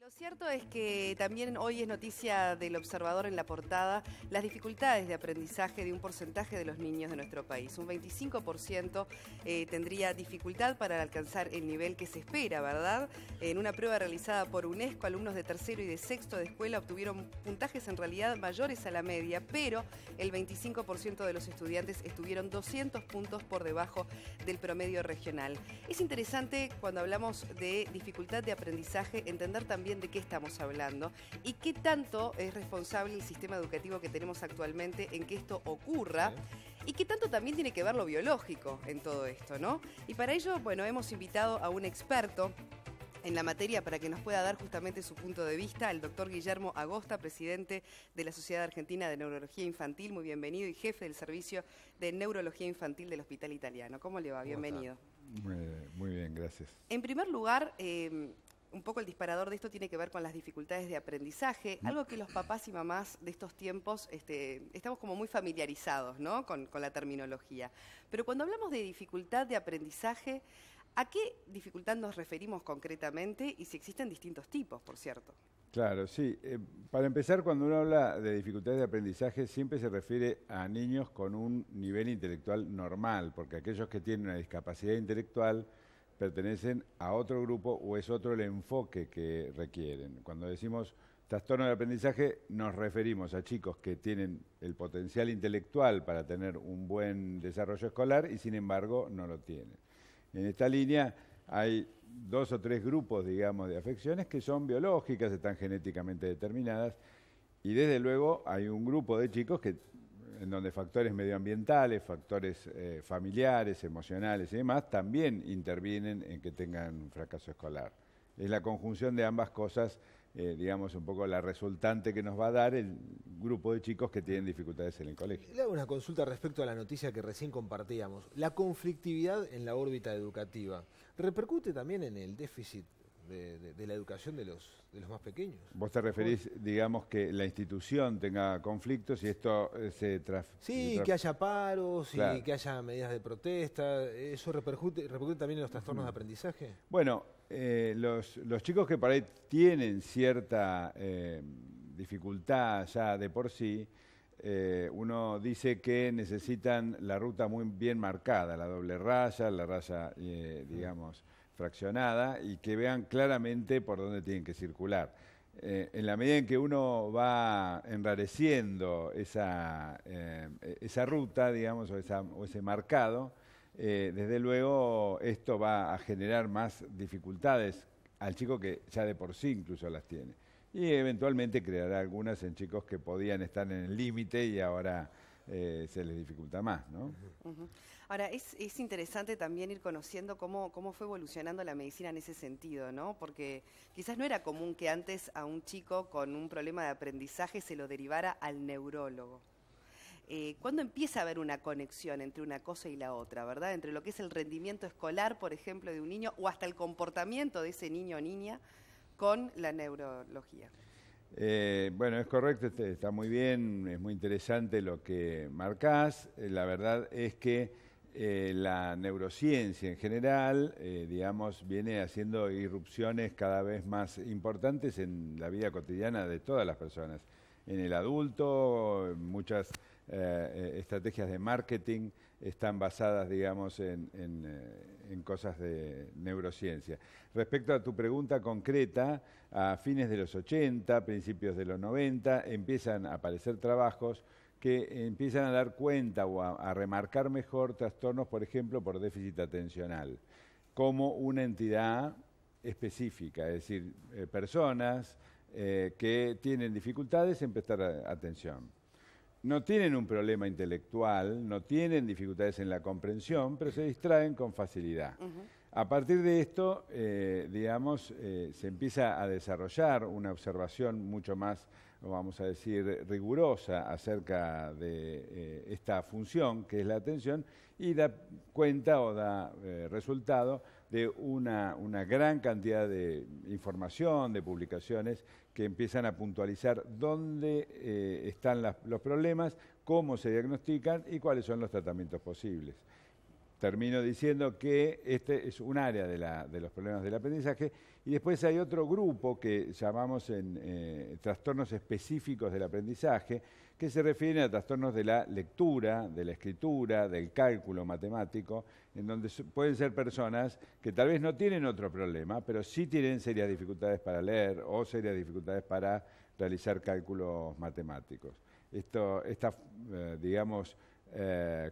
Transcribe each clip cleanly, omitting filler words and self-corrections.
Lo cierto es que también hoy es noticia del Observador en la portada las dificultades de aprendizaje de un porcentaje de los niños de nuestro país. Un 25% tendría dificultad para alcanzar el nivel que se espera, ¿verdad? En una prueba realizada por UNESCO, alumnos de tercero y de sexto de escuela obtuvieron puntajes en realidad mayores a la media, pero el 25% de los estudiantes estuvieron 200 puntos por debajo del promedio regional. Es interesante cuando hablamos de dificultad de aprendizaje entender también de qué estamos hablando y qué tanto es responsable el sistema educativo que tenemos actualmente en que esto ocurra y qué tanto también tiene que ver lo biológico en todo esto, ¿no? Y para ello, bueno, hemos invitado a un experto en la materia para que nos pueda dar justamente su punto de vista, el doctor Guillermo Agosta, presidente de la Sociedad Argentina de Neurología Infantil, muy bienvenido, y jefe del Servicio de Neurología Infantil del Hospital Italiano. ¿Cómo le va? Bienvenido. Muy bien, gracias. En primer lugar, un poco el disparador de esto tiene que ver con las dificultades de aprendizaje, algo que los papás y mamás de estos tiempos estamos como muy familiarizados, ¿no? con la terminología. Pero cuando hablamos de dificultad de aprendizaje, ¿a qué dificultad nos referimos concretamente y si existen distintos tipos, por cierto? Claro, sí. Para empezar, cuando uno habla de dificultades de aprendizaje, siempre se refiere a niños con un nivel intelectual normal, porque aquellos que tienen una discapacidad intelectual pertenecen a otro grupo o es otro el enfoque que requieren. Cuando decimos trastorno de aprendizaje, nos referimos a chicos que tienen el potencial intelectual para tener un buen desarrollo escolar y sin embargo no lo tienen. En esta línea hay 2 o 3 grupos, digamos, de afecciones que son biológicas, están genéticamente determinadas, y desde luego hay un grupo de chicos en donde factores medioambientales, factores familiares, emocionales y demás también intervienen en que tengan un fracaso escolar. Es la conjunción de ambas cosas, digamos, un poco la resultante que nos va a dar el grupo de chicos que tienen dificultades en el colegio. Le hago una consulta respecto a la noticia que recién compartíamos. La conflictividad en la órbita educativa, ¿repercute también en el déficit de la educación de los más pequeños? Vos te referís, digamos, que la institución tenga conflictos y esto Sí, que haya paros claro. Y que haya medidas de protesta. ¿Eso repercute también en los trastornos de aprendizaje? Bueno, los chicos que por ahí tienen cierta dificultad ya de por sí, uno dice que necesitan la ruta muy bien marcada, la doble raya, la raya, digamos, fraccionada, y que vean claramente por dónde tienen que circular. En la medida en que uno va enrareciendo esa ruta, digamos, o ese marcado, desde luego esto va a generar más dificultades al chico que ya de por sí incluso las tiene. Y eventualmente creará algunas en chicos que podían estar en el límite y ahora se les dificulta más, ¿no? Ahora, es interesante también ir conociendo cómo fue evolucionando la medicina en ese sentido, ¿no? Porque quizás no era común que antes a un chico con un problema de aprendizaje se lo derivara al neurólogo. ¿Cuándo empieza a haber una conexión entre una cosa y la otra, verdad? Entre lo que es el rendimiento escolar, por ejemplo, de un niño, o hasta el comportamiento de ese niño o niña con la neurología. Bueno, es correcto, está muy bien, es muy interesante lo que marcás. La verdad es que la neurociencia en general, digamos, viene haciendo irrupciones cada vez más importantes en la vida cotidiana de todas las personas. En el adulto, muchas estrategias de marketing están basadas, digamos, en cosas de neurociencia. Respecto a tu pregunta concreta, a fines de los 80, principios de los 90, empiezan a aparecer trabajos que empiezan a dar cuenta o a remarcar mejor trastornos, por ejemplo, por déficit atencional, como una entidad específica, es decir, personas que tienen dificultades en prestar atención. No tienen un problema intelectual, no tienen dificultades en la comprensión, pero se distraen con facilidad. A partir de esto, digamos, se empieza a desarrollar una observación mucho más, vamos a decir, rigurosa acerca de esta función que es la atención y da cuenta o da resultado de una gran cantidad de información, de publicaciones que empiezan a puntualizar dónde están los problemas, cómo se diagnostican y cuáles son los tratamientos posibles. termino diciendo que este es un área de los problemas del aprendizaje, y después hay otro grupo que llamamos trastornos específicos del aprendizaje, que se refieren a trastornos de la lectura, de la escritura, del cálculo matemático, en donde pueden ser personas que tal vez no tienen otro problema, pero sí tienen serias dificultades para leer o serias dificultades para realizar cálculos matemáticos. Estas, digamos,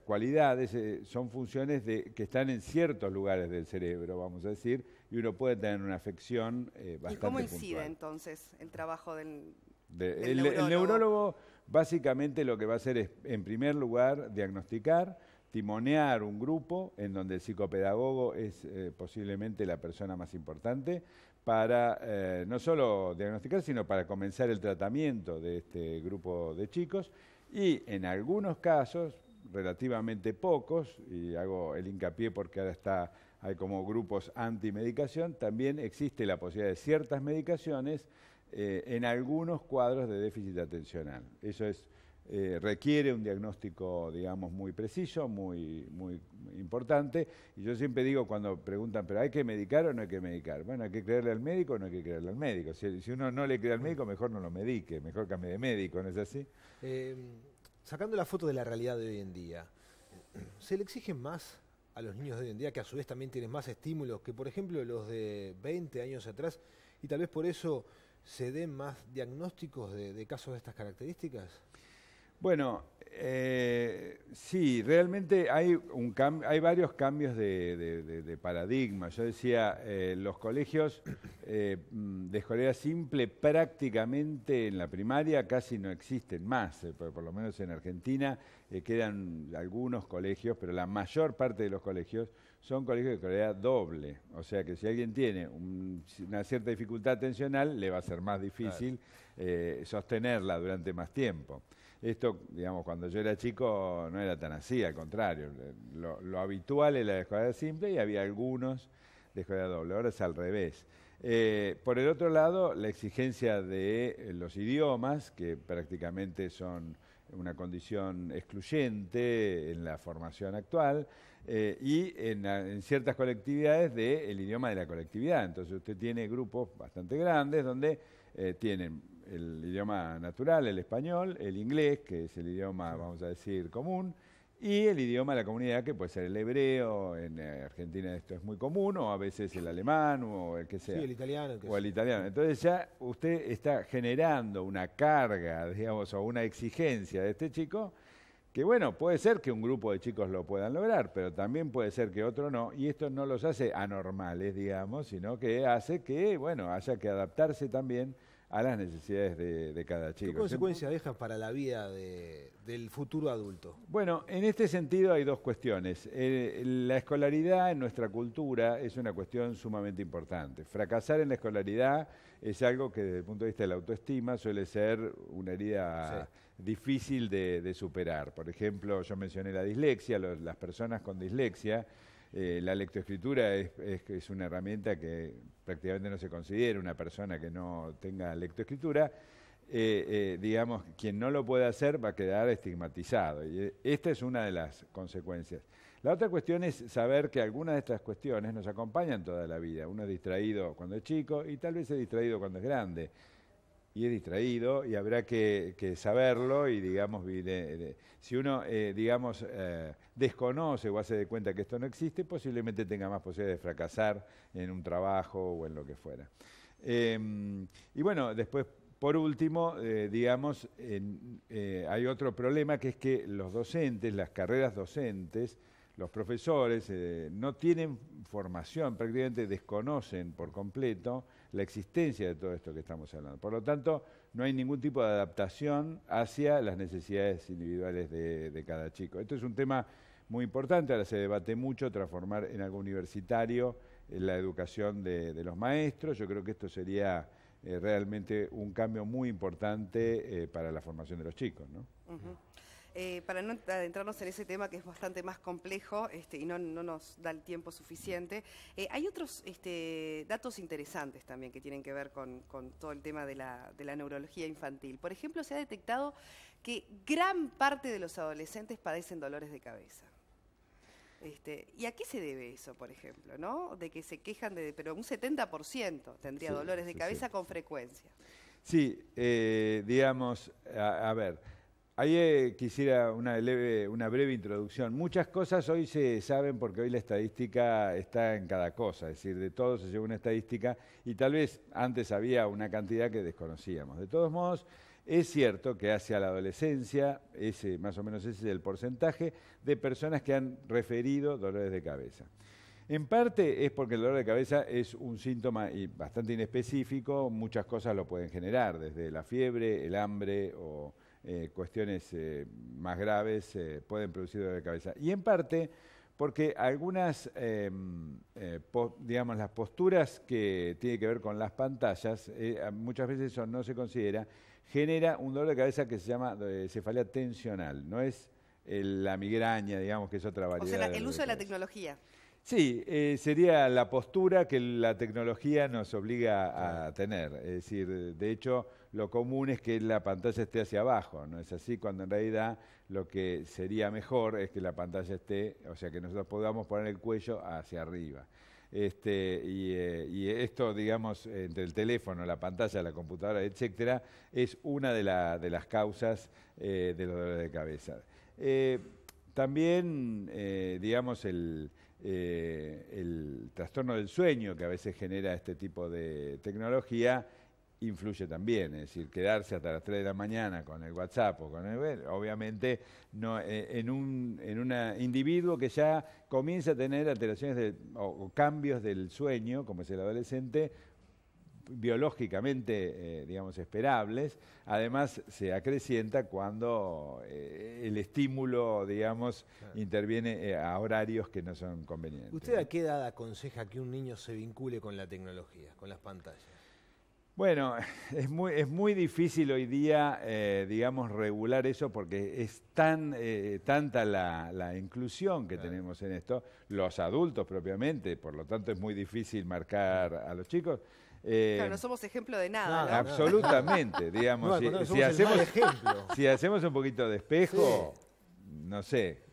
cualidades son funciones que están en ciertos lugares del cerebro, vamos a decir, y uno puede tener una afección bastante ¿Y cómo incide puntual. entonces el trabajo del El neurólogo básicamente lo que va a hacer es, en primer lugar, diagnosticar, timonear un grupo en donde el psicopedagogo es posiblemente la persona más importante para no solo diagnosticar, sino para comenzar el tratamiento de este grupo de chicos, y en algunos casos, relativamente pocos, y hago el hincapié porque ahora hay como grupos antimedicación, también existe la posibilidad de ciertas medicaciones en algunos cuadros de déficit atencional. Eso requiere un diagnóstico, digamos, muy preciso, muy importante. Y yo siempre digo cuando preguntan, ¿pero hay que medicar o no hay que medicar? Bueno, ¿hay que creerle al médico o no hay que creerle al médico? Si uno no le cree al médico, mejor no lo medique, mejor cambie de médico, ¿no es así? Sacando la foto de la realidad de hoy en día, ¿se le exigen más a los niños de hoy en día, que a su vez también tienen más estímulos que, por ejemplo, los de 20 años atrás, y tal vez por eso se den más diagnósticos de casos de estas características? Bueno, sí, realmente hay varios cambios de paradigma. Yo decía, los colegios de escolaridad simple prácticamente en la primaria casi no existen más, por lo menos en Argentina quedan algunos colegios, pero la mayor parte de los colegios son colegios de escolaridad doble. O sea que si alguien tiene una cierta dificultad atencional, le va a ser más difícil sostenerla durante más tiempo. Esto, digamos, cuando yo era chico no era tan así, al contrario. Lo habitual era la escolaridad simple y había algunos de escolaridad doble. Ahora es al revés. Por el otro lado, la exigencia de los idiomas, que prácticamente son una condición excluyente en la formación actual, y en ciertas colectividades del idioma de la colectividad. Entonces usted tiene grupos bastante grandes donde tienen el idioma natural, el español, el inglés, que es el idioma, vamos a decir, común, y el idioma de la comunidad, que puede ser el hebreo, en Argentina esto es muy común, o a veces el alemán, o el que sea. Sí, el italiano. O el italiano. Entonces ya usted está generando una carga, digamos, o una exigencia de este chico, que bueno, puede ser que un grupo de chicos lo puedan lograr, pero también puede ser que otro no, y esto no los hace anormales, digamos, sino que hace que, bueno, haya que adaptarse también a las necesidades de cada chico. ¿Qué consecuencia deja para la vida del futuro adulto? Bueno, en este sentido hay dos cuestiones. La escolaridad en nuestra cultura es una cuestión sumamente importante. Fracasar en la escolaridad es algo que desde el punto de vista de la autoestima suele ser una herida difícil de superar. Por ejemplo, yo mencioné la dislexia, las personas con dislexia. La lectoescritura es una herramienta que prácticamente no se considera una persona que no tenga lectoescritura. Digamos, quien no lo puede hacer va a quedar estigmatizado. Y esta es una de las consecuencias. La otra cuestión es saber que algunas de estas cuestiones nos acompañan toda la vida. Uno es distraído cuando es chico y tal vez es distraído cuando es grande. Y es distraído y habrá que saberlo y, digamos, si uno, digamos, desconoce o hace de cuenta que esto no existe, posiblemente tenga más posibilidades de fracasar en un trabajo o en lo que fuera. Y bueno, después, por último, digamos, hay otro problema que es que los docentes, las carreras docentes, los profesores no tienen formación, prácticamente desconocen por completo la existencia de todo esto que estamos hablando. Por lo tanto, no hay ningún tipo de adaptación hacia las necesidades individuales de cada chico. Esto es un tema muy importante, ahora se debate mucho, transformar en algo universitario la educación de los maestros. Yo creo que esto sería realmente un cambio muy importante para la formación de los chicos, ¿no? Para no adentrarnos en ese tema que es bastante más complejo y no nos da el tiempo suficiente, hay otros datos interesantes también que tienen que ver con todo el tema de la neurología infantil. Por ejemplo, se ha detectado que gran parte de los adolescentes padecen dolores de cabeza. ¿Y a qué se debe eso, por ejemplo, ¿no? De que se quejan pero un 70% tendría dolores de cabeza con frecuencia. Sí, digamos, a ver, ahí quisiera una breve introducción. Muchas cosas hoy se saben porque hoy la estadística está en cada cosa, es decir, de todo se lleva una estadística y tal vez antes había una cantidad que desconocíamos. De todos modos, es cierto que hacia la adolescencia, más o menos ese es el porcentaje de personas que han referido dolores de cabeza. En parte es porque el dolor de cabeza es un síntoma bastante inespecífico, muchas cosas lo pueden generar, desde la fiebre, el hambre o cuestiones más graves pueden producir dolor de cabeza. Y en parte porque algunas, digamos, las posturas que tienen que ver con las pantallas, muchas veces eso no se considera, genera un dolor de cabeza que se llama cefalea tensional, no es la migraña, digamos, que es otra variedad. O sea, el uso de la tecnología. Sí, sería la postura que la tecnología nos obliga a tener. Es decir, de hecho, lo común es que la pantalla esté hacia abajo, ¿no es así? Cuando en realidad lo que sería mejor es que la pantalla esté, o sea, que nosotros podamos poner el cuello hacia arriba. Y esto, digamos, entre el teléfono, la pantalla, la computadora, etcétera, es una de las causas de los dolores de cabeza. También, digamos, el trastorno del sueño que a veces genera este tipo de tecnología influye también, es decir, quedarse hasta las 3 de la mañana con el WhatsApp o con obviamente no, en un individuo que ya comienza a tener alteraciones o cambios del sueño, como es el adolescente, biológicamente, digamos, esperables. Además, se acrecienta cuando el estímulo, digamos, interviene a horarios que no son convenientes. ¿Usted a qué edad aconseja que un niño se vincule con la tecnología, con las pantallas? Bueno, es muy difícil hoy día, digamos, regular eso porque es tanta la inclusión que tenemos en esto, los adultos propiamente, por lo tanto es muy difícil marcar a los chicos. Claro, no somos ejemplo de nada, ¿no? Absolutamente, digamos, si hacemos un poquito de espejo, no sé,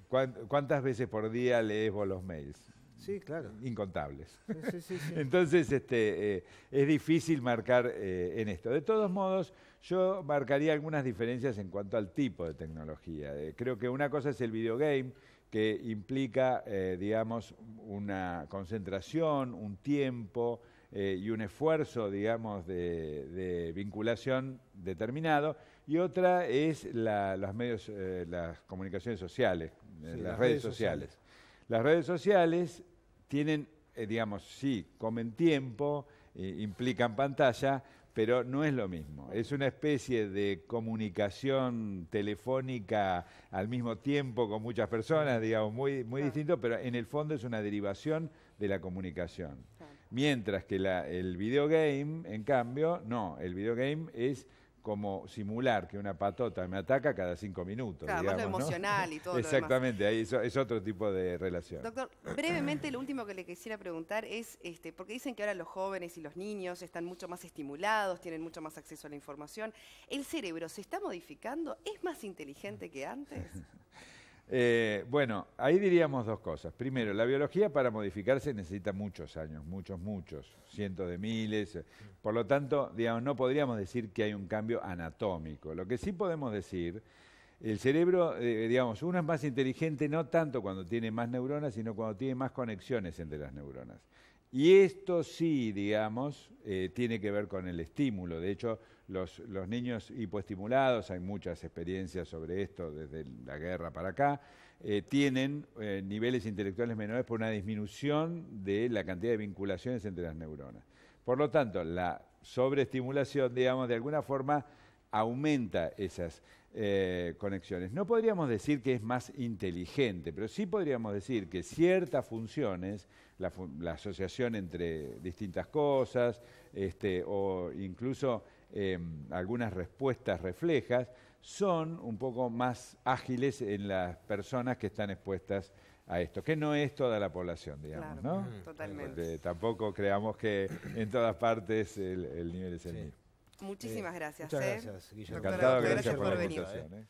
¿cuántas veces por día lees vos los mails? Sí, claro. Incontables. Sí. Entonces, es difícil marcar en esto. De todos modos, yo marcaría algunas diferencias en cuanto al tipo de tecnología. Creo que una cosa es el videogame, que implica, digamos, una concentración, un tiempo y un esfuerzo, digamos, de vinculación determinado. Y otra es los medios, las comunicaciones sociales, las redes sociales. Las redes sociales tienen, digamos, sí, comen tiempo, implican pantalla, pero no es lo mismo. Es una especie de comunicación telefónica al mismo tiempo con muchas personas, digamos, muy distinto, pero en el fondo es una derivación de la comunicación. Mientras que el videogame, en cambio, no, el videogame es como simular que una patota me ataca cada 5 minutos. Claro, digamos, más lo emocional, ¿no? Y todo exactamente, lo demás. Ahí es otro tipo de relación. Doctor, brevemente lo último que le quisiera preguntar es, porque dicen que ahora los jóvenes y los niños están mucho más estimulados, tienen mucho más acceso a la información. ¿El cerebro se está modificando? ¿Es más inteligente que antes? Bueno, ahí diríamos dos cosas. Primero, la biología para modificarse necesita muchos años, muchos, cientos de miles. Por lo tanto, digamos, no podríamos decir que hay un cambio anatómico. Lo que sí podemos decir, el cerebro, digamos, uno es más inteligente no tanto cuando tiene más neuronas, sino cuando tiene más conexiones entre las neuronas. Y esto sí, digamos, tiene que ver con el estímulo. De hecho, los niños hipoestimulados, hay muchas experiencias sobre esto desde la guerra para acá, tienen niveles intelectuales menores por una disminución de la cantidad de vinculaciones entre las neuronas. Por lo tanto, la sobreestimulación, digamos, de alguna forma aumenta esas conexiones. No podríamos decir que es más inteligente, pero sí podríamos decir que ciertas funciones, la asociación entre distintas cosas, o incluso algunas respuestas reflejas, son un poco más ágiles en las personas que están expuestas a esto, que no es toda la población, digamos, claro, ¿no? Totalmente. Porque tampoco creamos que en todas partes el nivel es el mismo. Muchísimas gracias. Muchas gracias, Guillermo. Encantado, Doctora, gracias por la venir. invitación.